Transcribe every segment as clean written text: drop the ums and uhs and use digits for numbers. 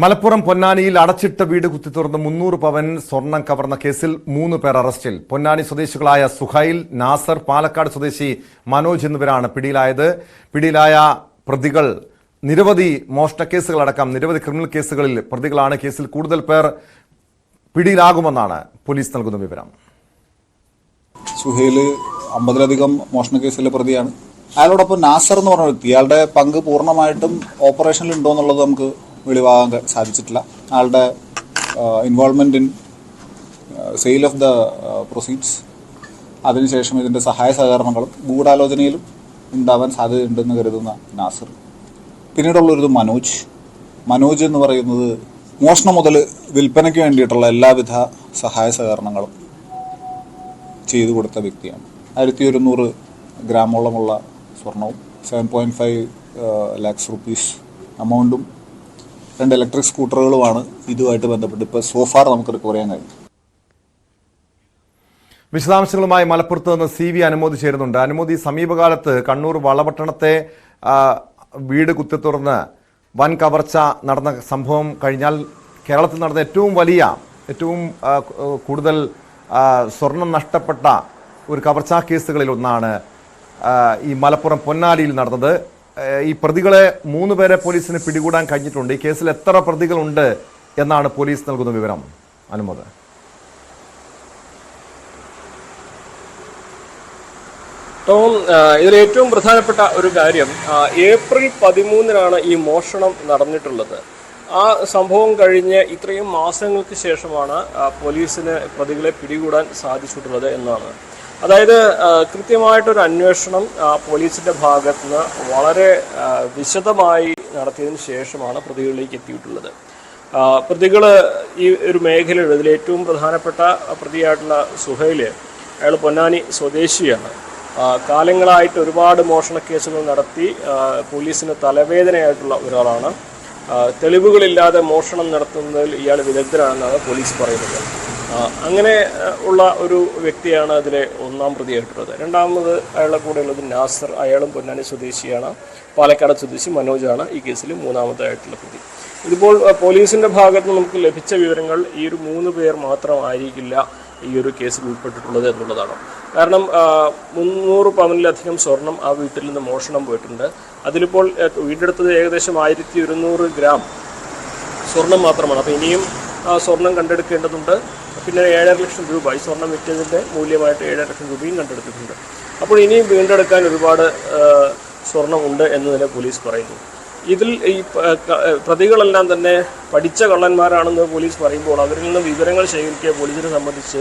മലപ്പുറം പൊന്നാനിയിൽ അടച്ചിട്ട വീട് കുത്തിത്തുറന്ന് 300 പവൻ സ്വർണം കവർന്ന കേസിൽ 3 പേർ അറസ്റ്റിൽ. പൊന്നാനി സ്വദേശികളായ സുഹൈൽ, നാസർ, പാലക്കാട് സ്വദേശി മനോജ് എന്നിവരാണ് പിടിയിലായത്. പിടിയിലായ പ്രതികൾ നിരവധി മോഷണക്കേസുകളടക്കം നിരവധി ക്രിമിനൽ കേസുകളിൽ പ്രതികളാണ്. കേസിൽ കൂടുതൽ പേർ പിടിയിലാകുമെന്നാണ് പോലീസ് നൽകുന്ന വിവരം. സുഹൈൽ 50-ലധികം മോഷണ കേസിലെ പ്രതിയാണ്. അയാളോടൊപ്പം നാസർ എന്ന് പറഞ്ഞ വ്യക്തി, ഇയാളുടെ പങ്ക് പൂർണ്ണമായിട്ടും ഓപ്പറേഷനിൽ ഉണ്ടോ എന്നുള്ളത് നമുക്ക് വെളിവാകാൻ സാധിച്ചിട്ടില്ല. ആളുടെ involvement in sale of the proceeds, അതിനുശേഷം ഇതിൻ്റെ സഹായ സഹകരണങ്ങളും ഗൂഢാലോചനയിലും ഉണ്ടാവാൻ സാധ്യതയുണ്ടെന്ന് കരുതുന്ന നാസർ. പിന്നീടുള്ളൊരു മനോജ് എന്ന് പറയുന്നത് മോഷണം മുതൽ വിൽപ്പനയ്ക്ക് വേണ്ടിയിട്ടുള്ള എല്ലാവിധ സഹായ സഹകരണങ്ങളും ചെയ്തു കൊടുത്ത വ്യക്തിയാണ്. 1100 ഗ്രാമോളമുള്ള സ്വർണവും 7.5 lakhs rupees അമൗണ്ടും 2 ഇലക്ട്രിക് സ്കൂട്ടറുകളുമാണ് ഇതുമായിട്ട് ബന്ധപ്പെട്ട് ഇപ്പോൾ സോഫാർ നമുക്ക് റിക്കവർ ചെയ്യാൻ കഴിയും. വിശദാംശങ്ങളുമായി മലപ്പുറത്ത് നിന്ന് CV അനുമോദി ചേരുന്നുണ്ട്. അനുമോദി, സമീപകാലത്ത് കണ്ണൂർ വളപട്ടണത്തെ വീട് കുത്തിത്തുറന്ന് വൻ കവർച്ച നടന്ന സംഭവം കഴിഞ്ഞാൽ കേരളത്തിൽ നടന്ന ഏറ്റവും കൂടുതൽ സ്വർണം നഷ്ടപ്പെട്ട ഒരു കവർച്ചാ കേസുകളിൽ ഒന്നാണ് ഈ മലപ്പുറം പൊന്നാനിയിൽ നടന്നത്. ഈ പ്രതികളെ 3 പേരെ പോലീസിന് പിടികൂടാൻ കഴിഞ്ഞിട്ടുണ്ട്. ഈ കേസിൽ എത്ര പ്രതികളുണ്ട് എന്നാണ് പോലീസ് നൽകുന്ന വിവരം? അനുമോദ്. ടോം, ഇതിൽ ഏറ്റവും പ്രധാനപ്പെട്ട ഒരു കാര്യം, ഏപ്രിൽ 13-നാണ് ഈ മോഷണം നടന്നിട്ടുള്ളത്. ആ സംഭവം കഴിഞ്ഞ് ഇത്രയും മാസങ്ങൾക്ക് ശേഷമാണ് പോലീസിന് പ്രതികളെ പിടികൂടാൻ സാധിച്ചിട്ടുള്ളത് എന്നാണ്. അതായത് കൃത്യമായിട്ടൊരു അന്വേഷണം പോലീസിൻ്റെ ഭാഗത്ത് നിന്ന് വളരെ വിശദമായി നടത്തിയതിന് ശേഷമാണ് പ്രതികളിലേക്ക് എത്തിയിട്ടുള്ളത്. പ്രതികൾ ഈ ഒരു മേഖലയിൽ ഇതിൽ ഏറ്റവും പ്രധാനപ്പെട്ട പ്രതിയായിട്ടുള്ള സുഹൈൽ, അയാൾ പൊന്നാനി സ്വദേശിയാണ്. കാലങ്ങളായിട്ട് ഒരുപാട് മോഷണ കേസുകൾ നടത്തി പോലീസിന് തലവേദനയായിട്ടുള്ള ഒരാളാണ്. തെളിവുകളില്ലാതെ മോഷണം നടത്തുന്നതിൽ ഇയാൾ വിദഗ്ധരാണെന്നാണ് പോലീസ് പറയുന്നത്. അങ്ങനെ ഉള്ള ഒരു വ്യക്തിയാണ് അതിലെ 1-ാം പ്രതിയായിട്ടുള്ളത്. രണ്ടാമത് അയാളുടെ കൂടെ ഉള്ളത് നാസർ, അയാളും പൊന്നാനി സ്വദേശിയാണ്. പാലക്കാട് സ്വദേശി മനോജാണ് ഈ കേസിൽ 3-ാമതായിട്ടുള്ള പ്രതി. ഇതിപ്പോൾ പോലീസിൻ്റെ ഭാഗത്ത് നമുക്ക് ലഭിച്ച വിവരങ്ങൾ ഈ ഒരു 3 പേർ മാത്രമായിരിക്കില്ല ഈ ഒരു കേസിൽ ഉൾപ്പെട്ടിട്ടുള്ളത് എന്നുള്ളതാണ്. കാരണം 300 പവനിലധികം സ്വർണം ആ വീട്ടിൽ നിന്ന് മോഷണം പോയിട്ടുണ്ട്. അതിലിപ്പോൾ വീണ്ടെടുത്തത് ഏകദേശം 1200 ഗ്രാം സ്വർണം മാത്രമാണ്. അപ്പോൾ ഇനിയും സ്വർണം കണ്ടെടുക്കേണ്ടതുണ്ട്. പിന്നെ 7.5 ലക്ഷം രൂപ, ഈ സ്വർണം വിറ്റതിൻ്റെ മൂല്യമായിട്ട് 7.5 ലക്ഷം രൂപയും കണ്ടെടുത്തിട്ടുണ്ട്. അപ്പോൾ ഇനിയും വീണ്ടെടുക്കാൻ ഒരുപാട് സ്വർണം ഉണ്ട് എന്ന് തന്നെ പോലീസ് പറയുന്നു. ഇതിൽ ഈ പ്രതികളെല്ലാം തന്നെ പഠിച്ച കള്ളന്മാരാണെന്ന് പോലീസ് പറയുമ്പോൾ അവരിൽ നിന്ന് വിവരങ്ങൾ ശേഖരിക്കുക പോലീസിനെ സംബന്ധിച്ച്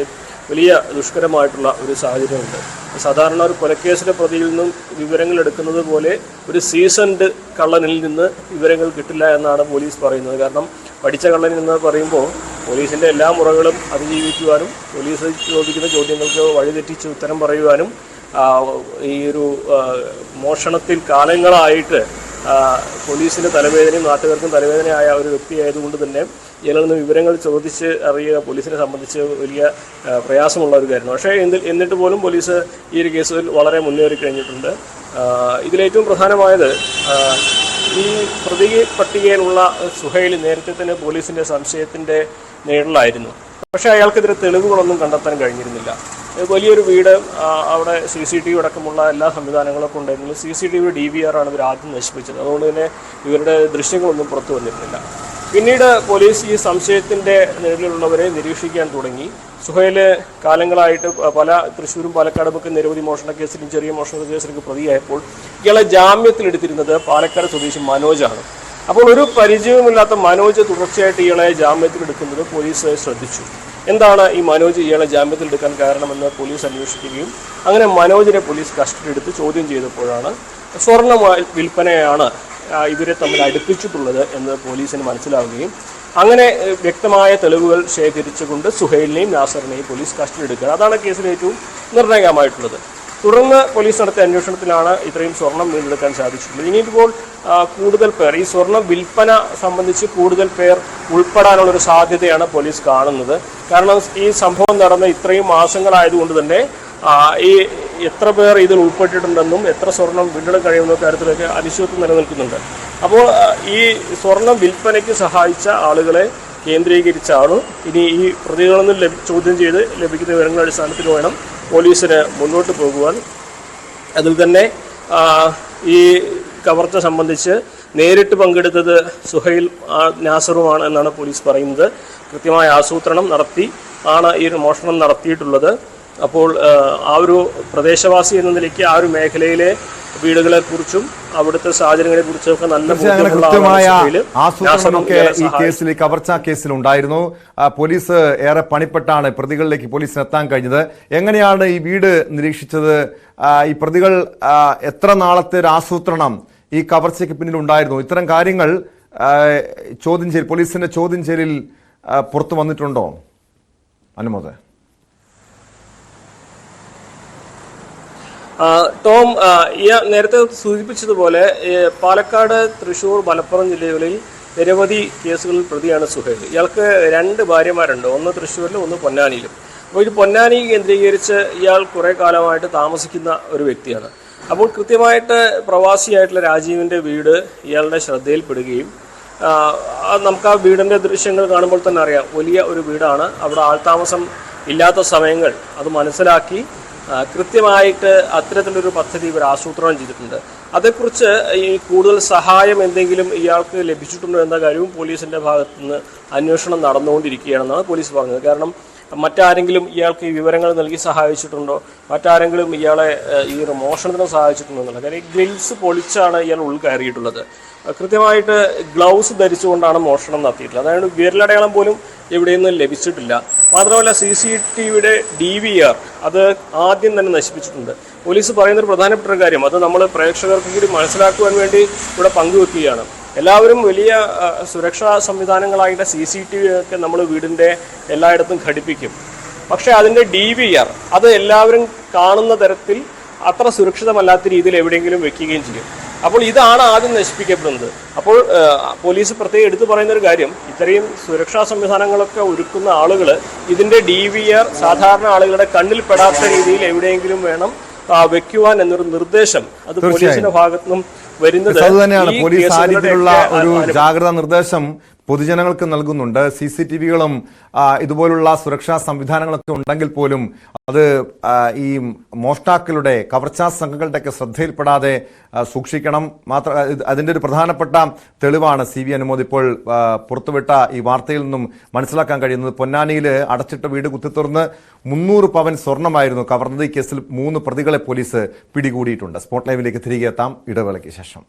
വലിയ ദുഷ്കരമായിട്ടുള്ള ഒരു സാഹചര്യമുണ്ട്. സാധാരണ ഒരു കൊലക്കേസിലെ പ്രതിയിൽ നിന്നും വിവരങ്ങൾ എടുക്കുന്നത് പോലെ ഒരു സീസൺഡ് കള്ളനിൽ നിന്ന് വിവരങ്ങൾ കിട്ടില്ല എന്നാണ് പോലീസ് പറയുന്നത്. കാരണം പഠിച്ച കള്ളനിൽ നിന്ന് പറയുമ്പോൾ പോലീസിൻ്റെ എല്ലാ മുറകളും അതിജീവിക്കുവാനും പോലീസ് ചോദിക്കുന്ന ചോദ്യങ്ങൾക്ക് വഴിതെറ്റിച്ച് ഉത്തരം പറയുവാനും ഈ ഒരു മോഷണത്തിൽ കാലങ്ങളായിട്ട് പോലീസിൻ്റെ തലവേദനയും നാട്ടുകാർക്കും തലവേദനയായ ഒരു വ്യക്തിയായതുകൊണ്ട് തന്നെ ഇയാളിൽ നിന്ന് വിവരങ്ങൾ ചോദിച്ച് അറിയുക പോലീസിനെ സംബന്ധിച്ച് വലിയ പ്രയാസമുള്ള ഒരു കാര്യമാണ്. പക്ഷേ എന്നിട്ട് പോലും പോലീസ് ഈ ഒരു കേസിൽ വളരെ മുന്നേറി കഴിഞ്ഞിട്ടുണ്ട്. ഇതിലേറ്റവും പ്രധാനമായത് ഈ പ്രതി പട്ടികയിലുള്ള സുഹൈൽ നേരത്തെ തന്നെ പോലീസിൻ്റെ സംശയത്തിൻ്റെ നിഴലിലായിരുന്നു. പക്ഷേ അയാൾക്കെതിരെ തെളിവുകളൊന്നും കണ്ടെത്താൻ കഴിഞ്ഞിരുന്നില്ല. വലിയൊരു വീട്, അവിടെ CCTV അടക്കമുള്ള എല്ലാ സംവിധാനങ്ങളൊക്കെ ഉണ്ടായിരുന്നു. CCTV DVR ആണ് ഇവർ ആദ്യം നശിപ്പിച്ചത്. അതുകൊണ്ട് തന്നെ ഇവരുടെ ദൃശ്യങ്ങളൊന്നും പുറത്തു വന്നിരുന്നില്ല. പിന്നീട് പോലീസ് ഈ സംശയത്തിൻ്റെ നിഴലിലുള്ളവരെ നിരീക്ഷിക്കാൻ തുടങ്ങി. സുഹൈൽ കാലങ്ങളായിട്ട് തൃശ്ശൂരും പാലക്കാടുമൊക്കെ നിരവധി മോഷണ കേസിലും ചെറിയ മോഷണ കേസിലൊക്കെ പ്രതിയായപ്പോൾ ഇയാളെ ജാമ്യത്തിലെടുത്തിരുന്നത് പാലക്കാട് സ്വദേശി മനോജാണ്. അപ്പോൾ ഒരു പരിചയവുമില്ലാത്ത മനോജ് തുടർച്ചയായിട്ട് ഇയാളെ ജാമ്യത്തിലെടുക്കുന്നത് പോലീസ് ശ്രദ്ധിച്ചു. എന്താണ് ഈ മനോജ് ഇയാളെ ജാമ്യത്തിലെടുക്കാൻ കാരണമെന്ന് പോലീസ് അന്വേഷിക്കുകയും അങ്ങനെ മനോജിനെ പോലീസ് കസ്റ്റഡി എടുത്ത് ചോദ്യം ചെയ്തപ്പോഴാണ് സ്വർണ്ണ വിൽപ്പനയാണ് ഇവരെ തമ്മിൽ അടുപ്പിച്ചിട്ടുള്ളത് എന്ന് പോലീസിന് മനസ്സിലാവുകയും അങ്ങനെ വ്യക്തമായ തെളിവുകൾ ശേഖരിച്ചുകൊണ്ട് സുഹൈലിനെയും നാസറിനെയും പോലീസ് കസ്റ്റഡി എടുക്കുക. അതാണ് കേസിൽ ഏറ്റവും നിർണായകമായിട്ടുള്ളത്. തുടർന്ന് പോലീസ് നടത്തിയ അന്വേഷണത്തിലാണ് ഇത്രയും സ്വർണം വീണ്ടെടുക്കാൻ സാധിച്ചിട്ടുള്ളത്. ഇനിയിപ്പോൾ കൂടുതൽ പേർ ഈ സ്വർണ്ണ വിൽപ്പന സംബന്ധിച്ച് കൂടുതൽ പേർ ഉൾപ്പെടാനുള്ളൊരു സാധ്യതയാണ് പോലീസ് കാണുന്നത്. കാരണം ഈ സംഭവം നടന്ന ഇത്രയും മാസങ്ങളായതുകൊണ്ട് തന്നെ ഈ എത്ര പേർ ഇതിൽ ഉൾപ്പെട്ടിട്ടുണ്ടെന്നും എത്ര സ്വർണം വീണ്ടെടുക്കാൻ കഴിയുന്ന കാര്യത്തിലൊക്കെ അനിശ്ചിതത്വം നിലനിൽക്കുന്നുണ്ട്. അപ്പോൾ ഈ സ്വർണം വിൽപ്പനയ്ക്ക് സഹായിച്ച ആളുകളെ കേന്ദ്രീകരിച്ചാണ് ഇനി ഈ പ്രതികളിൽ നിന്ന് ചോദ്യം ചെയ്ത് ലഭിക്കുന്ന വിവരങ്ങളുടെ അടിസ്ഥാനത്തിൽ വേണം പോലീസിന് മുന്നോട്ട് പോകുവാൻ. അതിൽ തന്നെ ഈ കവർച്ച സംബന്ധിച്ച് നേരിട്ട് പങ്കെടുത്തത് സുഹൈൽ നാസറുമാണ് എന്നാണ് പോലീസ് പറയുന്നത്. കൃത്യമായ ആസൂത്രണം നടത്തി ആണ് ഈ ഒരു മോഷണം നടത്തിയിട്ടുള്ളത്. അപ്പോൾ ആ ഒരു പ്രദേശവാസി എന്ന നിലയ്ക്ക് ആ ഒരു മേഖലയിലെ വീടുകളെക്കുറിച്ചും അവിടുത്തെ സാഹചര്യങ്ങളെക്കുറിച്ചൊക്കെ നല്ല കൃത്യമായ ആസൂത്രണമൊക്കെ ഈ കേസിൽ, ഈ കവർച്ചാ കേസിൽ ഉണ്ടായിരുന്നു. പോലീസ് ഏറെ പണിപ്പെട്ടാണ് പ്രതികളിലേക്ക് പോലീസിന് എത്താൻ കഴിഞ്ഞത്. എങ്ങനെയാണ് ഈ വീട് നിരീക്ഷിച്ചത്? ഈ പ്രതികൾ എത്ര നാളത്തെ ഒരു ആസൂത്രണം ഈ കവർച്ചയ്ക്ക് പിന്നിൽ ഉണ്ടായിരുന്നു? ഇത്തരം കാര്യങ്ങൾ പോലീസിന്റെ ചോദ്യം ചെയ്യലിൽ പുറത്തു വന്നിട്ടുണ്ടോ അനുമോദ്? ടോം, നേരത്തെ സൂചിപ്പിച്ചതുപോലെ പാലക്കാട്, തൃശ്ശൂർ, മലപ്പുറം ജില്ലകളിൽ നിരവധി കേസുകളിൽ പ്രതിയാണ് സുഹൈൽ. ഇയാൾക്ക് 2 ഭാര്യമാരുണ്ട്, ഒന്ന് തൃശ്ശൂരിലും ഒന്ന് പൊന്നാനിയിലും. അപ്പോൾ ഇത് പൊന്നാനി കേന്ദ്രീകരിച്ച് ഇയാൾ കുറേ കാലമായിട്ട് താമസിക്കുന്ന ഒരു വ്യക്തിയാണ്. അപ്പോൾ കൃത്യമായിട്ട് പ്രവാസിയായിട്ടുള്ള രാജീവിൻ്റെ വീട് ഇയാളുടെ ശ്രദ്ധയിൽപ്പെടുകയും നമുക്ക് ആ വീടിൻ്റെ ദൃശ്യങ്ങൾ കാണുമ്പോൾ തന്നെ അറിയാം, വലിയ ഒരു വീടാണ്. അവിടെ ആൾതാമസം ഇല്ലാത്ത സമയങ്ങൾ അത് മനസ്സിലാക്കി കൃത്യമായിട്ട് അത്തരത്തിലൊരു പദ്ധതി ഇവർ ആസൂത്രണം ചെയ്തിട്ടുണ്ട്. അതേക്കുറിച്ച് ഈ കൂടുതൽ സഹായം എന്തെങ്കിലും ഇയാൾക്ക് ലഭിച്ചിട്ടുണ്ടോ എന്ന കാര്യവും പോലീസിൻ്റെ ഭാഗത്തുനിന്ന് അന്വേഷണം നടന്നുകൊണ്ടിരിക്കുകയാണെന്നാണ് പോലീസ് പറഞ്ഞത്. കാരണം മറ്റാരെങ്കിലും ഇയാൾക്ക് ഈ വിവരങ്ങൾ നൽകി സഹായിച്ചിട്ടുണ്ടോ, മറ്റാരെങ്കിലും ഇയാളെ ഈ ഒരു മോഷണത്തിന് സഹായിച്ചിട്ടുണ്ടോ എന്നുള്ള കാര്യം. ഈ ഗ്രിൽസ് പൊളിച്ചാണ് ഇയാൾ ഉൾക്കയറിയിട്ടുള്ളത്. കൃത്യമായിട്ട് ഗ്ലൗസ് ധരിച്ചുകൊണ്ടാണ് മോഷണം നടത്തിയിട്ടുള്ളത്. അതായത് വിരലടയാളം പോലും എവിടെ നിന്നും ലഭിച്ചിട്ടില്ല. മാത്രമല്ല CCTVയുടെ DVR അത് ആദ്യം തന്നെ നശിപ്പിച്ചിട്ടുണ്ട്. പോലീസ് പറയുന്നൊരു പ്രധാനപ്പെട്ട ഒരു കാര്യം, അത് നമ്മൾ പ്രേക്ഷകർക്ക് കൂടി മനസ്സിലാക്കുവാൻ വേണ്ടി ഇവിടെ പങ്കുവെക്കുകയാണ്. എല്ലാവരും വലിയ സുരക്ഷാ സംവിധാനങ്ങളായിട്ട് CCTV ഒക്കെ നമ്മൾ വീടിൻ്റെ എല്ലായിടത്തും ഘടിപ്പിക്കും. പക്ഷേ അതിൻ്റെ DVR അത് എല്ലാവരും കാണുന്ന തരത്തിൽ അത്ര സുരക്ഷിതമല്ലാത്ത രീതിയിൽ എവിടെയെങ്കിലും വെക്കുകയും ചെയ്യും. അപ്പോൾ ഇതാണ് ആദ്യം നശിപ്പിക്കപ്പെടുന്നത്. അപ്പോൾ പോലീസ് പ്രത്യേകം എടുത്തു പറയുന്ന ഒരു കാര്യം, ഇത്രയും സുരക്ഷാ സംവിധാനങ്ങളൊക്കെ ഒരുക്കുന്ന ആളുകൾ ഇതിൻ്റെ DVR സാധാരണ ആളുകളുടെ കണ്ണിൽ പെടാത്ത രീതിയിൽ എവിടെയെങ്കിലും വേണം വെക്കുവാൻ എന്നൊരു നിർദ്ദേശം അത് പോലീസിന്റെ ഭാഗത്തുനിന്നും വരുന്നത് തന്നെയാണ്. പോലീസ് ആ രീതിയിലുള്ള ഒരു ജാഗ്രതാ നിർദ്ദേശം പൊതുജനങ്ങൾക്ക് നൽകുന്നുണ്ട്. CCTVകളും ഇതുപോലുള്ള സുരക്ഷാ സംവിധാനങ്ങളൊക്കെ ഉണ്ടെങ്കിൽ പോലും അത് ഈ മോഷ്ടാക്കളുടെ, കവർച്ചാ സംഘങ്ങളുടെയൊക്കെ ശ്രദ്ധയിൽപ്പെടാതെ സൂക്ഷിക്കണം. അതിൻ്റെ ഒരു പ്രധാനപ്പെട്ട തെളിവാണ് CV അനുമോദ് ഇപ്പോൾ പുറത്തുവിട്ട ഈ വാർത്തയിൽ നിന്നും മനസ്സിലാക്കാൻ കഴിയുന്നത്. പൊന്നാനിയിൽ അടച്ചിട്ട വീട് കുത്തിത്തുറന്ന് 300 പവൻ സ്വർണ്ണമായിരുന്നു കവർന്നത്. ഈ കേസിൽ 3 പ്രതികളെ പോലീസ് പിടികൂടിയിട്ടുണ്ട്. സ്പോട്ട് ലൈവിലേക്ക് തിരികെ എത്താം ഇടവേളയ്ക്ക് ശേഷം.